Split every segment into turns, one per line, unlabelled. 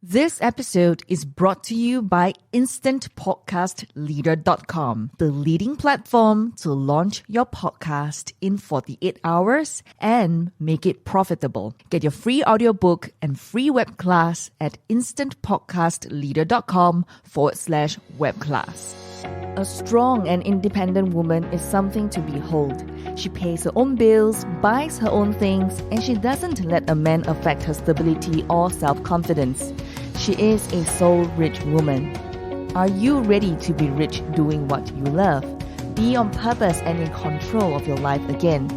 This episode is brought to you by InstantPodcastLeader.com, the leading platform to launch your podcast in 48 hours and make it profitable. Get your free audiobook and free web class at InstantPodcastLeader.com/web class. A strong and independent woman is something to behold. She pays her own bills, buys her own things, and she doesn't let a man affect her stability or self-confidence. She is a soul-rich woman. Are you ready to be rich doing what you love? Be on purpose and in control of your life again.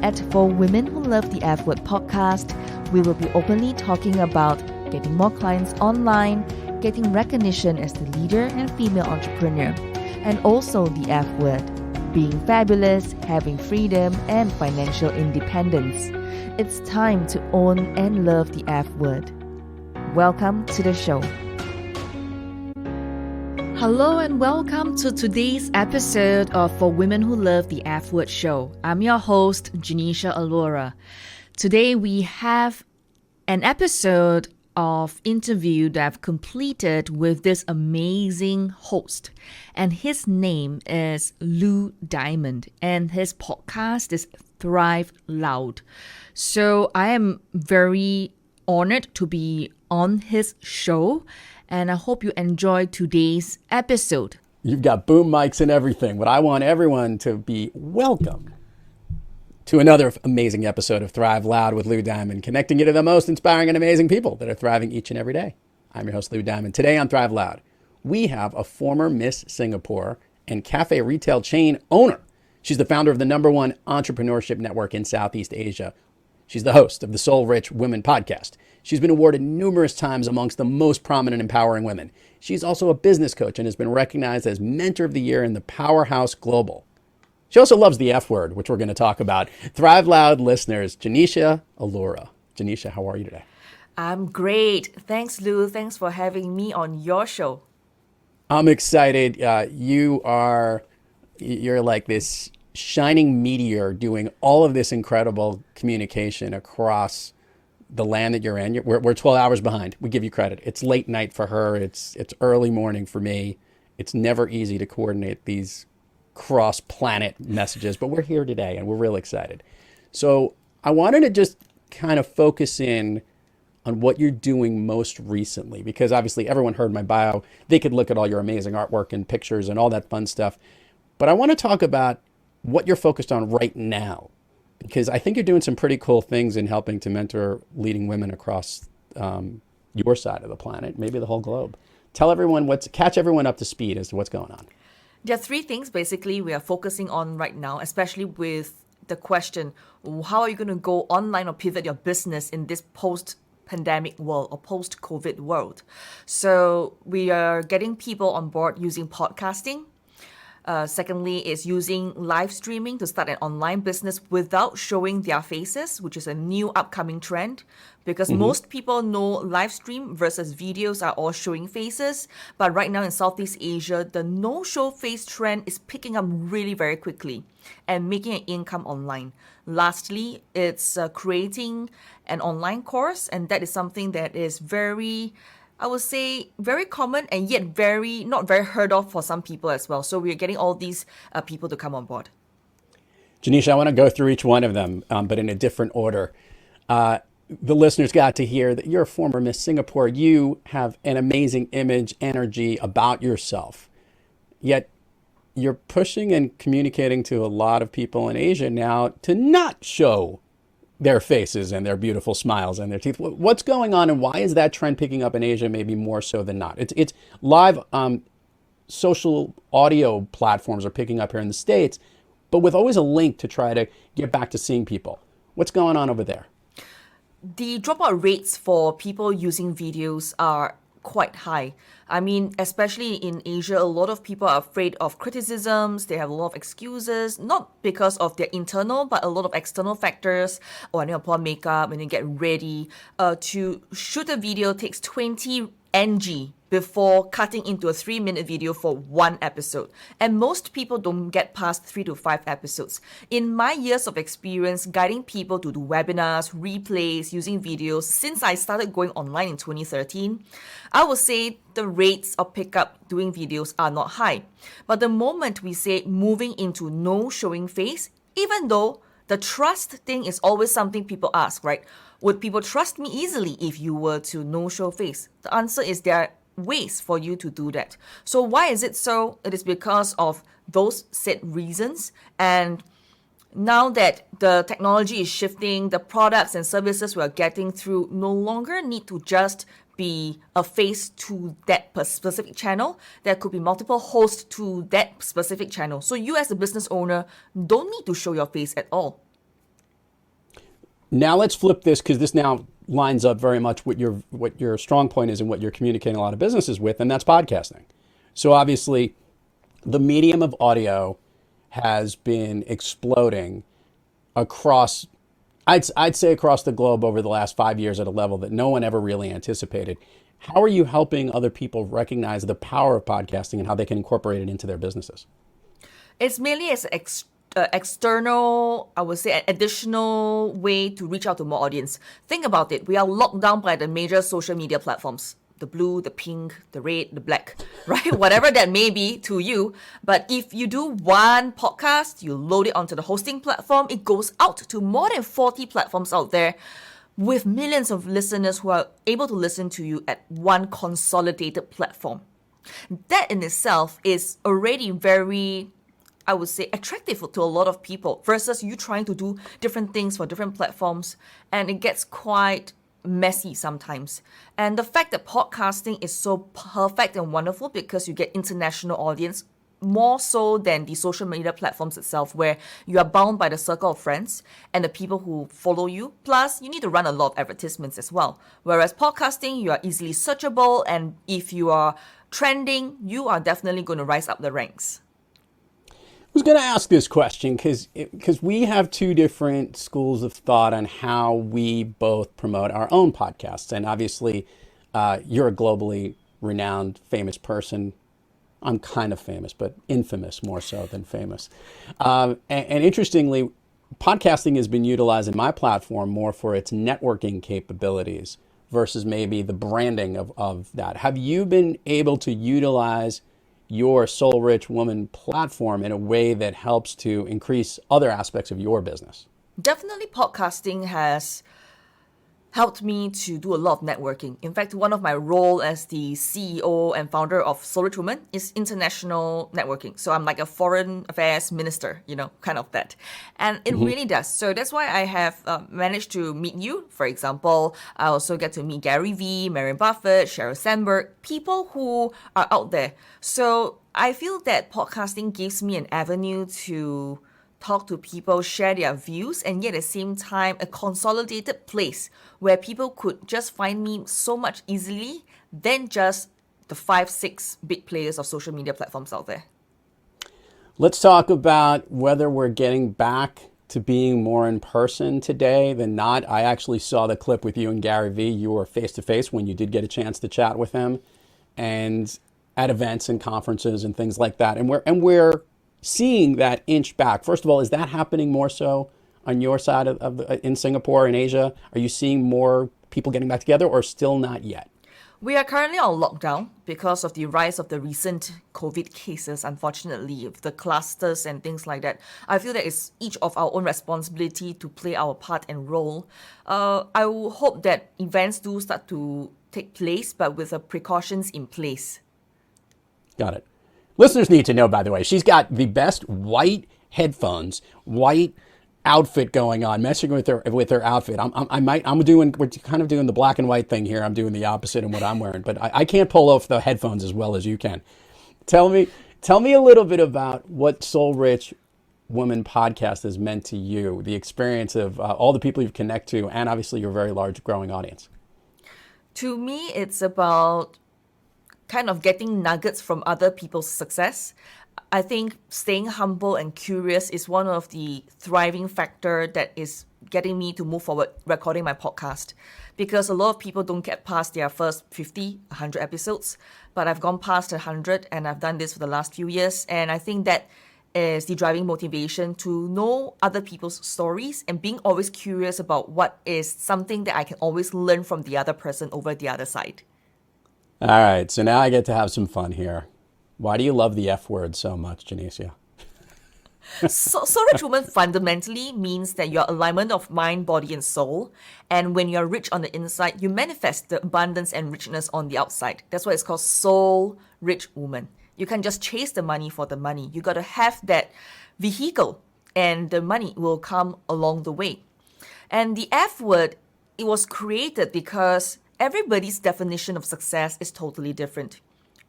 At For Women Who Love the F Word podcast, we will be openly talking about getting more clients online, getting recognition as the leader and female entrepreneur, and also the F word, being fabulous, having freedom, and financial independence. It's time to own and love the F word. Welcome to the show. Hello and welcome to today's episode of For Women Who Love the F Word show. I'm your host, Genecia Alora. Today we have an episode of interview that I've completed with this amazing host, and his name is Lou Diamond, and his podcast is Thrive Loud. So I am very honored to be on his show, and I hope you enjoy today's episode.
You've got boom mics and everything, but I want everyone to be welcome to another amazing episode of Thrive Loud with Lou Diamond, connecting you to the most inspiring and amazing people that are thriving each and every day. I'm your host, Lou Diamond. Today on Thrive Loud, we have a former Miss Singapore and cafe retail chain owner. She's the founder of the #1 entrepreneurship network in Southeast Asia. She's the host of the Soul Rich Women podcast. She's been awarded numerous times amongst the most prominent empowering women. She's also a business coach and has been recognized as Mentor of the Year in the Powerhouse Global. She also loves the F word, which we're going to talk about. Thrive Loud listeners, Genecia Alora. Genecia, how are you today?
I'm great. Thanks, Lou. Thanks for having me on your show.
I'm excited. You're like this shining meteor doing all of this incredible communication across the land that you're in. We're 12 hours behind. We give you credit. It's late night for her. It's early morning for me. It's never easy to coordinate these cross-planet messages, but we're here today and we're real excited. So I wanted to just kind of focus in on what you're doing most recently, because obviously everyone heard my bio. They could look at all your amazing artwork and pictures and all that fun stuff. But I want to talk about what you're focused on right now, because I think you're doing some pretty cool things in helping to mentor leading women across your side of the planet, maybe the whole globe. Tell everyone catch everyone up to speed as to what's going on.
There are three things basically we are focusing on right now, especially with the question, how are you going to go online or pivot your business in this post-pandemic world or post-COVID world? So we are getting people on board using podcasting. Secondly, is using live streaming to start an online business without showing their faces, which is a new upcoming trend, because most people know live stream versus videos are all showing faces. But right now in Southeast Asia, the no-show face trend is picking up really very quickly and making an income online. Lastly, it's creating an online course, and that is something that is very common and yet not very heard of for some people as well. So we're getting all these people to come on board.
Genecia, I want to go through each one of them, but in a different order. The listeners got to hear that you're a former Miss Singapore. You have an amazing image, energy about yourself. Yet you're pushing and communicating to a lot of people in Asia now to not show their faces and their beautiful smiles and their teeth. What's going on, and why is that trend picking up in Asia maybe more so than not? It's live social audio platforms are picking up here in the States, but with always a link to try to get back to seeing people. What's going on over there?
The dropout rates for people using videos are quite high. I mean, especially in Asia, a lot of people are afraid of criticisms. They have a lot of excuses, not because of their internal, but a lot of external factors. Oh, I need to put on makeup and then get ready. To shoot a video takes 20 NG before cutting into a 3-minute video for one episode. And most people don't get past 3 to 5 episodes. In my years of experience guiding people to do webinars, replays, using videos, since I started going online in 2013, I would say the rates of pickup doing videos are not high. But the moment we say moving into no showing face, even though the trust thing is always something people ask, right? Would people trust me easily if you were to no show face? The answer is there are ways for you to do that. So why is it so? It is because of those said reasons. And now that the technology is shifting, the products and services we are getting through no longer need to just be a face to that specific channel. There could be multiple hosts to that specific channel. So you as a business owner don't need to show your face at all.
Now let's flip this, because this now lines up very much what your strong point is and what you're communicating a lot of businesses with, and that's podcasting. So obviously, the medium of audio has been exploding across, I'd say across the globe over the last 5 years at a level that no one ever really anticipated. How are you helping other people recognize the power of podcasting and how they can incorporate it into their businesses?
It's mainly as an external, I would say, an additional way to reach out to more audience. Think about it. We are locked down by the major social media platforms. The blue, the pink, the red, the black, right? Whatever that may be to you. But if you do one podcast, you load it onto the hosting platform, it goes out to more than 40 platforms out there with millions of listeners who are able to listen to you at one consolidated platform. That in itself is already very, I would say, attractive to a lot of people versus you trying to do different things for different platforms, and it gets quite messy sometimes. And the fact that podcasting is so perfect and wonderful because you get international audience more so than the social media platforms itself, where you are bound by the circle of friends and the people who follow you. Plus, you need to run a lot of advertisements as well. Whereas podcasting, you are easily searchable, and if you are trending, you are definitely going to rise up the ranks.
I was going to ask this question because we have two different schools of thought on how we both promote our own podcasts. And obviously, you're a globally renowned, famous person. I'm kind of famous, but infamous more so than famous. And interestingly, podcasting has been utilized in my platform more for its networking capabilities versus maybe the branding of that. Have you been able to utilize your Soul Rich Woman platform in a way that helps to increase other aspects of your business?
Definitely podcasting has helped me to do a lot of networking. In fact, one of my role as the CEO and founder of Soul Rich Woman is international networking. So I'm like a foreign affairs minister, kind of that. And it really does. So that's why I have managed to meet you. For example, I also get to meet Gary Vee, Marion Buffett, Sheryl Sandberg, people who are out there. So I feel that podcasting gives me an avenue to talk to people, share their views, and yet at the same time, a consolidated place where people could just find me so much easily than just the 5-6 big players of social media platforms out there.
Let's talk about whether we're getting back to being more in person today than not. I actually saw the clip with you and Gary Vee. You were face to face when you did get a chance to chat with him, and at events and conferences and things like that. And we're seeing that inch back. First of all, is that happening more so on your side in Singapore and Asia? Are you seeing more people getting back together, or still not yet?
We are currently on lockdown because of the rise of the recent COVID cases, unfortunately, the clusters and things like that. I feel that it's each of our own responsibility to play our part and role. I will hope that events do start to take place, but with the precautions in place. Got it.
Listeners need to know, by the way, she's got the best white headphones, white outfit going on, messing with her outfit. We're kind of doing the black and white thing here. I'm doing the opposite in what I'm wearing, but I can't pull off the headphones as well as you can. Tell me a little bit about what Soul Rich Woman podcast has meant to you, the experience of all the people you've connected to, and obviously your very large growing audience.
To me, it's about kind of getting nuggets from other people's success. I think staying humble and curious is one of the thriving factor that is getting me to move forward recording my podcast. Because a lot of people don't get past their first 50, 100 episodes. But I've gone past 100 and I've done this for the last few years. And I think that is the driving motivation to know other people's stories and being always curious about what is something that I can always learn from the other person over the other side.
All right, so now I get to have some fun here. Why do you love the F word so much, Genecia?
So rich woman fundamentally means that your alignment of mind, body, and soul. And when you're rich on the inside, you manifest the abundance and richness on the outside. That's why it's called soul rich woman. You can't just chase the money for the money. You got to have that vehicle, and the money will come along the way. And the F word, it was created because everybody's definition of success is totally different.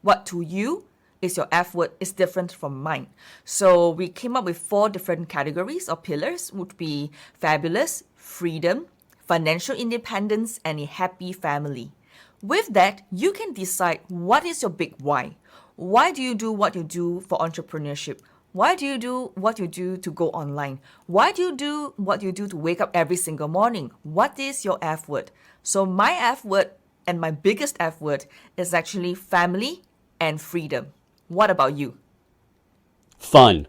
What to you is your F word is different from mine. So we came up with 4 different categories or pillars, would be fabulous, freedom, financial independence, and a happy family. With that, you can decide what is your big why. Why do you do what you do for entrepreneurship? Why do you do what you do to go online? Why do you do what you do to wake up every single morning? What is your F word? So my F word and my biggest F word is actually family and freedom. What about you?
Fun.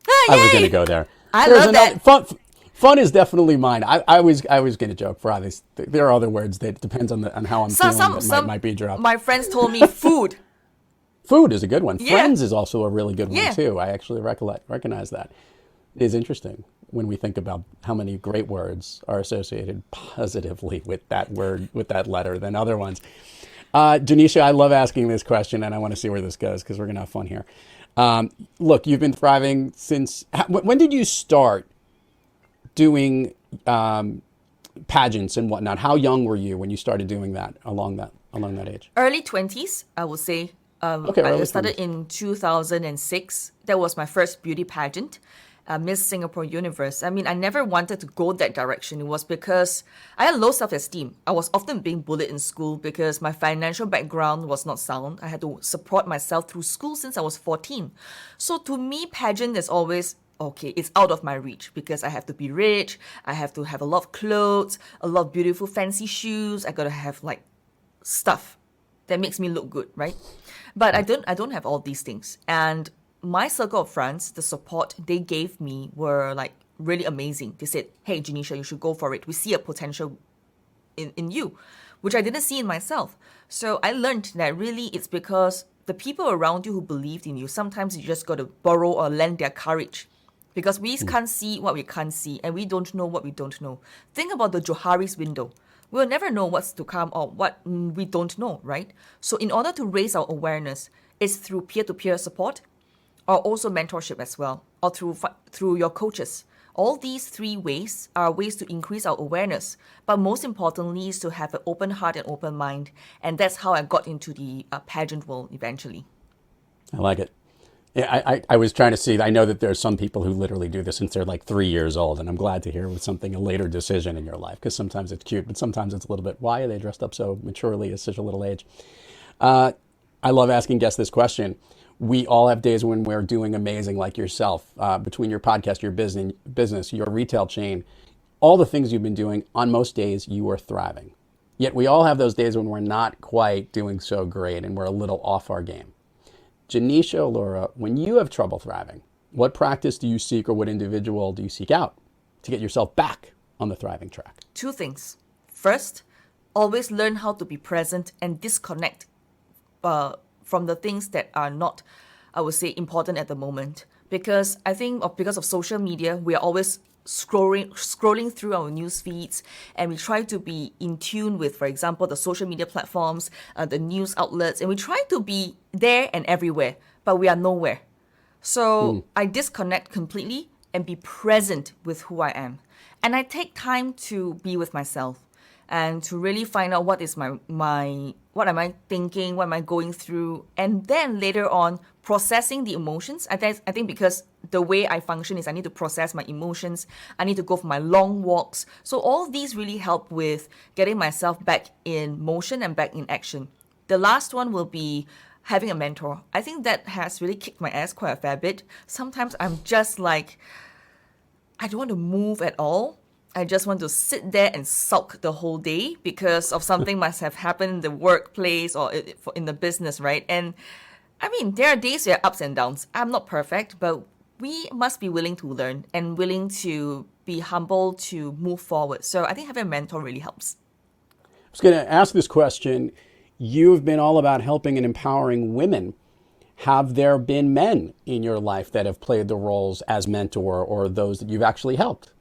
Ah,
I was
yay!
going to go there.
I
There's
love that.
Fun is definitely mine. I was going to joke for obvious. There are other words that depends on how I'm feeling that might be dropped.
My friends told me food.
Food is a good one.
Yeah.
Friends is also a really good one
Yeah.
too. I actually recognize that. It is interesting when we think about how many great words are associated positively with that word, with that letter, than other ones. Genecia, I love asking this question, and I want to see where this goes because we're going to have fun here. Look, you've been thriving since. When did you start doing pageants and whatnot? How young were you when you started doing that along that age?
Early 20s, I would say.
Okay,
I
early
started
20s.
in 2006. That was my first beauty pageant, Miss Singapore Universe. I mean, I never wanted to go that direction. It was because I had low self-esteem. I was often being bullied in school because my financial background was not sound. I had to support myself through school since I was 14. So to me, pageant is always, okay, it's out of my reach because I have to be rich. I have to have a lot of clothes, a lot of beautiful fancy shoes. I gotta have like stuff that makes me look good, right? But I don't have all these things. And my circle of friends, the support they gave me were like really amazing. They said, hey, Genecia, you should go for it. We see a potential in you, which I didn't see in myself. So I learned that really it's because the people around you who believed in you, sometimes you just got to borrow or lend their courage. Because we can't see what we can't see, and we don't know what we don't know. Think about the Johari's window. We'll never know what's to come or what we don't know, right? So in order to raise our awareness, it's through peer-to-peer support or also mentorship as well, or through your coaches. All these 3 ways are ways to increase our awareness. But most importantly is to have an open heart and open mind. And that's how I got into the pageant world eventually.
I like it. Yeah, I was trying to see. I know that there's some people who literally do this since they're like 3 years old, and I'm glad to hear it was something a later decision in your life because sometimes it's cute, but sometimes it's a little bit. Why are they dressed up so maturely at such a little age? I love asking guests this question. We all have days when we're doing amazing, like yourself, between your podcast, your business, your retail chain, all the things you've been doing. On most days, you are thriving. Yet we all have those days when we're not quite doing so great and we're a little off our game. Genecia, Laura, when you have trouble thriving, what practice do you seek or what individual do you seek out to get yourself back on the thriving track?
2 things. First, always learn how to be present and disconnect from the things that are not, I would say, important at the moment. Because I think because of social media, we are always scrolling through our news feeds, and we try to be in tune with, for example, the social media platforms, the news outlets, and we try to be there and everywhere, but we are nowhere. So I disconnect completely and be present with who I am. And I take time to be with myself and to really find out what is my what am I thinking, what am I going through, and then later on processing the emotions. I think because the way I function is I need to process my emotions, I need to go for my long walks. So all these really help with getting myself back in motion and back in action. The last one will be having a mentor. I think that has really kicked my ass quite a fair bit. Sometimes I'm just like, I don't want to move at all. I just want to sit there and sulk the whole day because of something must have happened in the workplace or in the business, right? And I mean, there are days where ups and downs. I'm not perfect, but we must be willing to learn and willing to be humble to move forward. So I think having a mentor really helps.
I was going to ask this question. You've been all about helping and empowering women. Have there been men in your life that have played the roles as mentor or those that you've actually helped?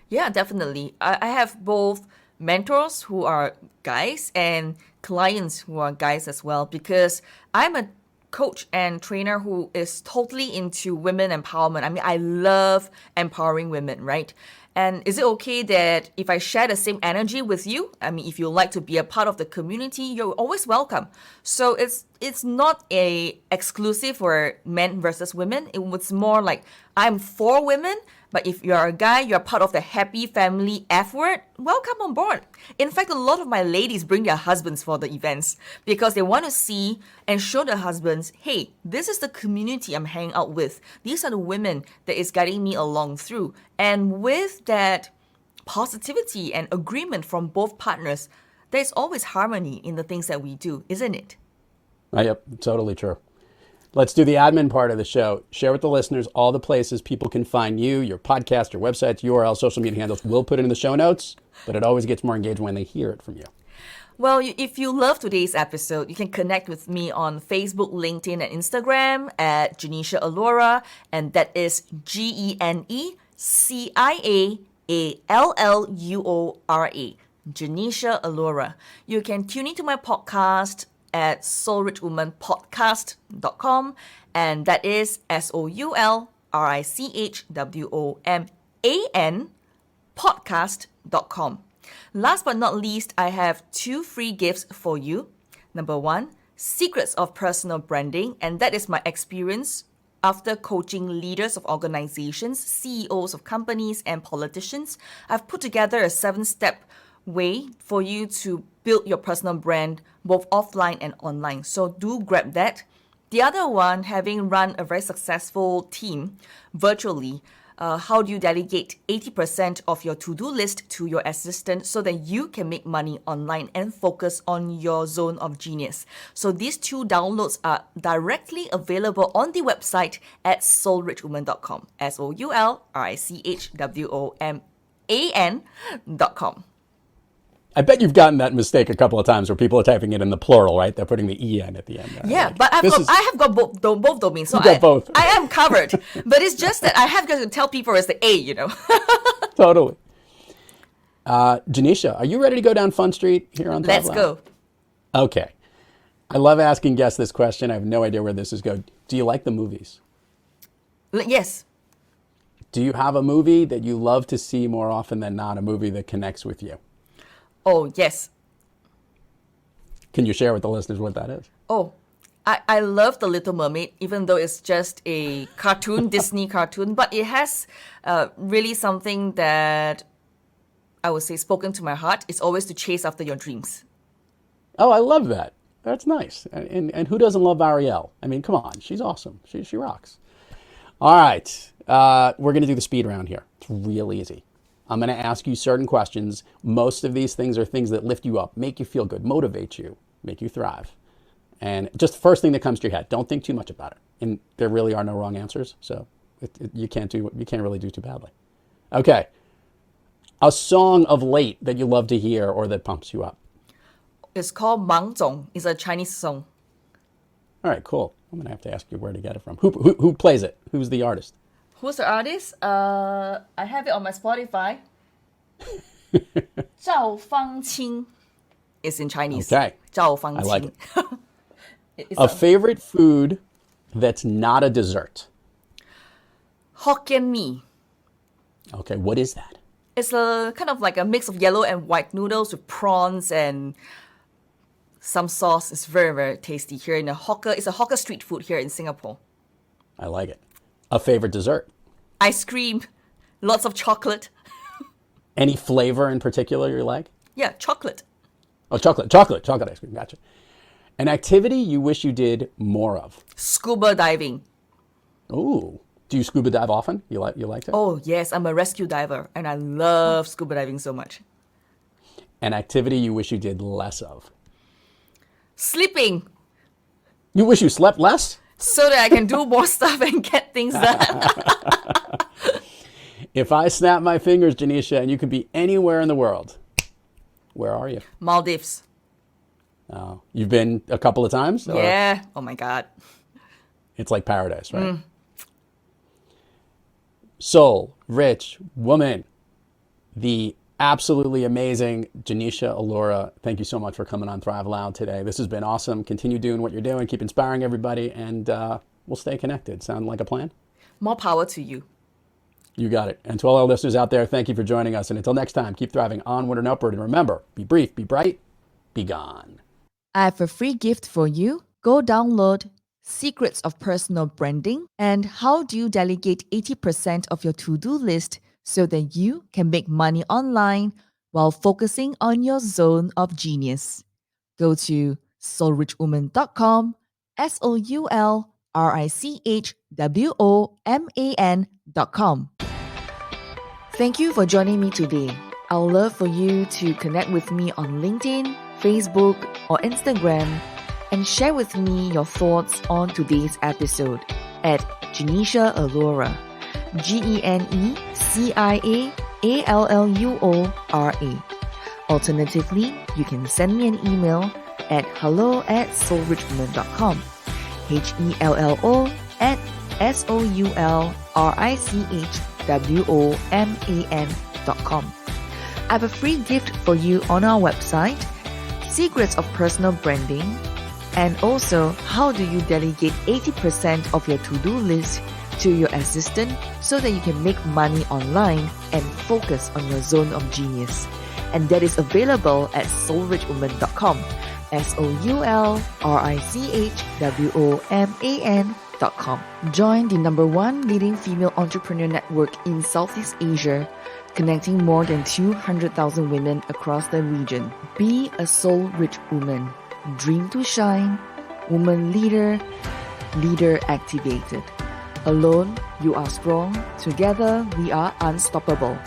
Yeah, definitely. I have both mentors who are guys and clients who are guys as well because I'm a coach and trainer who is totally into women empowerment. I mean, I love empowering women, right? And is it okay that if I share the same energy with you? I mean, if you like to be a part of the community, you're always welcome. So it's not a exclusive for men versus women. It was more like I'm for women, but if you're a guy, you're part of the happy family F word, welcome on board. In fact, a lot of my ladies bring their husbands for the events because they want to see and show their husbands, hey, this is the community I'm hanging out with. These are the women that is guiding me along through. And with that positivity and agreement from both partners, there's always harmony in the things that we do, isn't it?
Yep, totally true. Let's do the admin part of the show. Share with the listeners all the places people can find you, your podcast, your websites, URLs, social media handles. We'll put it in the show notes, but it always gets more engagement when they hear it from you.
Well, if you love today's episode, you can connect with me on Facebook, LinkedIn, and Instagram at Genecia Allura, and that is GeneCiaAllura. Genecia Allura. You can tune into my podcast at soulrichwomanpodcast.com, and that is SoulRichWoman podcast.com. Last but not least, I have 2 free gifts for you. Number 1, Secrets of Personal Branding, and that is my experience after coaching leaders of organizations, CEOs of companies, and politicians. I've put together a 7-step way for you to build your personal brand both offline and online. So do grab that. The other one, having run a very successful team virtually, how do you delegate 80% of your to-do list to your assistant so that you can make money online and focus on your zone of genius? So these 2 downloads are directly available on the website at soulrichwoman.com. SoulRichWoman.com.
I bet you've gotten that mistake a couple of times where people are typing it in the plural, right? They're putting the EN at the end.
Yeah,
like,
but I have got both domains, so
got both.
I am covered. But it's just that I have got to tell people it's the A,
Totally. Genecia, are you ready to go down Fun Street here on Top
Let's
Line?
go.
Okay. I love asking guests this question. I have no idea where this is going. Do you like the movies?
Yes.
Do you have a movie that you love to see more often than not, a movie that connects with you?
Oh, yes.
Can you share with the listeners what that is?
Oh, I love The Little Mermaid, even though it's just a cartoon, Disney cartoon, but it has really something that I would say spoken to my heart. It's always to chase after your dreams.
Oh, I love that. That's nice. And who doesn't love Ariel? I mean, come on. She's awesome. She rocks. All right. We're going to do the speed round here. It's real easy. I'm going to ask you certain questions. Most of these things are things that lift you up, make you feel good, motivate you, make you thrive. And just the first thing that comes to your head. Don't think too much about it. And there really are no wrong answers, so you can't really do too badly. Okay. A song of late that you love to hear or that pumps you up.
It's called Mang Zong. It's a Chinese song.
All right, cool. I'm going to have to ask you where to get it from. Who plays it? Who's the artist?
Who's the artist? I have it on my Spotify. Zhao Fangqing. It's in Chinese.
Okay.
Zhao Fangqing.
I like it. A favorite food that's not a dessert.
Hokkien mee.
Okay, what is that?
It's a kind of like a mix of yellow and white noodles with prawns and some sauce. It's very, very tasty here in a hawker. It's a hawker street food here in Singapore.
I like it. A favorite dessert.
Ice cream, lots of chocolate.
Any flavor in particular you like?
Yeah, chocolate.
Oh, chocolate ice cream. Gotcha. An activity you wish you did more of.
Scuba diving.
Ooh. Do you scuba dive often? You like it?
Oh, yes, I'm a rescue diver and I love scuba diving so much.
An activity you wish you did less of?
Sleeping
You wish you slept less?
so that I can do more stuff and get things done.
If I snap my fingers, Genecia, and you could be anywhere in the world, where are you?
Maldives.
Oh, you've been a couple of times? Or
Yeah. Oh my God.
it's like paradise, right? Soul, rich woman, the absolutely amazing Genecia Alora. Thank you so much for coming on Thrive Loud today. This has been awesome. Continue doing what you're doing. Keep inspiring everybody, and we'll stay connected. Sound like a plan?
More power to you.
You got it. And to all our listeners out there, thank you for joining us. And until next time, keep thriving onward and upward. And remember, be brief, be bright, be gone.
I have a free gift for you. Go download Secrets of Personal Branding and How Do You Delegate 80% of your to-do list so that you can make money online while focusing on your zone of genius. Go to soulrichwoman.com, SOULRICHWOMAN.com. Thank you for joining me today. I would love for you to connect with me on LinkedIn, Facebook, or Instagram and share with me your thoughts on today's episode at Genecia Alora, GENECIAALLUORA. Alternatively, you can send me an email at hello@soulrichwoman.com, HELLO@SOULRICHWOMAN.com. I have a free gift for you on our website, Secrets of Personal Branding, and also How Do You Delegate 80% of your to-do list to your assistant so that you can make money online and focus on your zone of genius. And that is available at soulrichwoman.com, SOULRICHWOMAN.com. Join the #1 leading female entrepreneur network in Southeast Asia, connecting more than 200,000 women across the region. Be a soul-rich woman. Dream to shine. Woman leader. Leader activated. Alone, you are strong. Together, we are unstoppable.